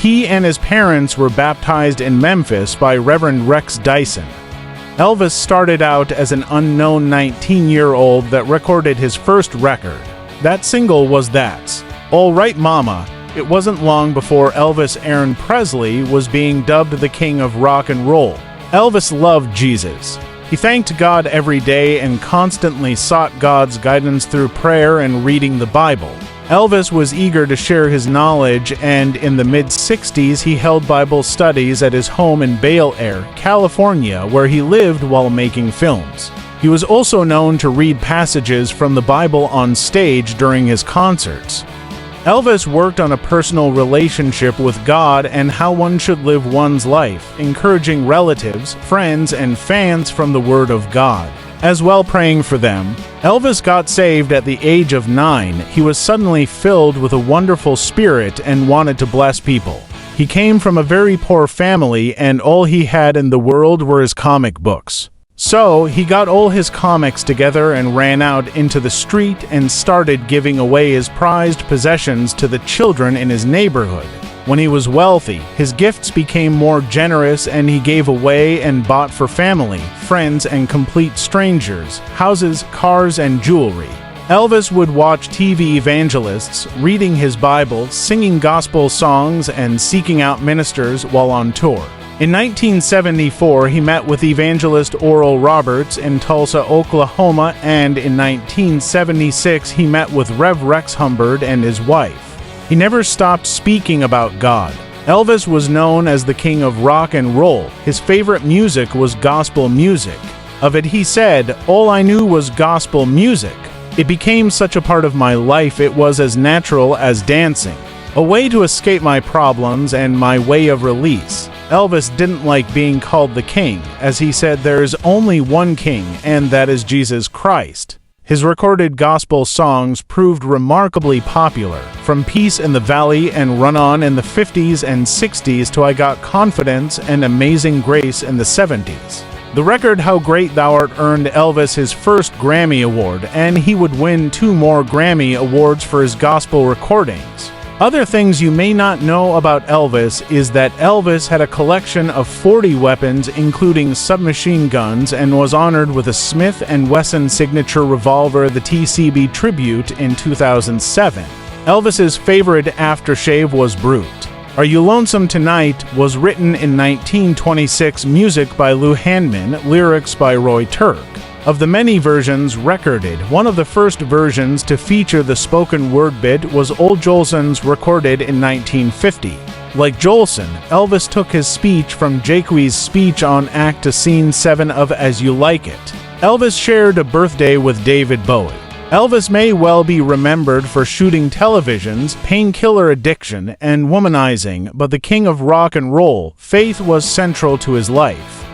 He and his parents were baptized in Memphis by Reverend Rex Dyson. Elvis started out as an unknown 19-year-old that recorded his first record. That single was That's All Right Mama. It wasn't long before Elvis Aaron Presley was being dubbed the king of rock and roll. Elvis loved Jesus. He thanked God every day and constantly sought God's guidance through prayer and reading the Bible. Elvis was eager to share his knowledge, and in the mid-60s he held Bible studies at his home in Bel Air, California, where he lived while making films. He was also known to read passages from the Bible on stage during his concerts. Elvis worked on a personal relationship with God and how one should live one's life, encouraging relatives, friends, and fans from the Word of God, as well praying for them. Elvis got saved at the age of 9. He was suddenly filled with a wonderful spirit and wanted to bless people. He came from a very poor family, and all he had in the world were his comic books. So, he got all his comics together and ran out into the street and started giving away his prized possessions to the children in his neighborhood. When he was wealthy, his gifts became more generous and he gave away and bought for family, friends, and complete strangers, houses, cars, and jewelry. Elvis would watch TV evangelists, reading his Bible, singing gospel songs, and seeking out ministers while on tour. In 1974, he met with evangelist Oral Roberts in Tulsa, Oklahoma, and in 1976, he met with Rev. Rex Humbard and his wife. He never stopped speaking about God. Elvis was known as the king of rock and roll. His favorite music was gospel music. Of it, he said, "All I knew was gospel music. It became such a part of my life it was as natural as dancing. A way to escape my problems and my way of release." Elvis didn't like being called the king, as he said there is only one king, and that is Jesus Christ. His recorded gospel songs proved remarkably popular, from Peace in the Valley and Run On in the 50s and 60s to I Got Confidence and Amazing Grace in the 70s. The record How Great Thou Art earned Elvis his first Grammy Award, and he would win 2 more Grammy Awards for his gospel recordings. Other things you may not know about Elvis is that Elvis had a collection of 40 weapons, including submachine guns, and was honored with a Smith & Wesson signature revolver, the TCB Tribute, in 2007. Elvis's favorite aftershave was Brute. Are You Lonesome Tonight was written in 1926, music by Lou Handman, lyrics by Roy Turk. Of the many versions recorded, one of the first versions to feature the spoken word bit was Old Jolson's, recorded in 1950. Like Jolson, Elvis took his speech from Jaquie's speech on Act to Scene 7 of As You Like It. Elvis shared a birthday with David Bowie. Elvis may well be remembered for shooting televisions, Painkiller Addiction, and Womanizing, but the king of rock and roll, faith was central to his life.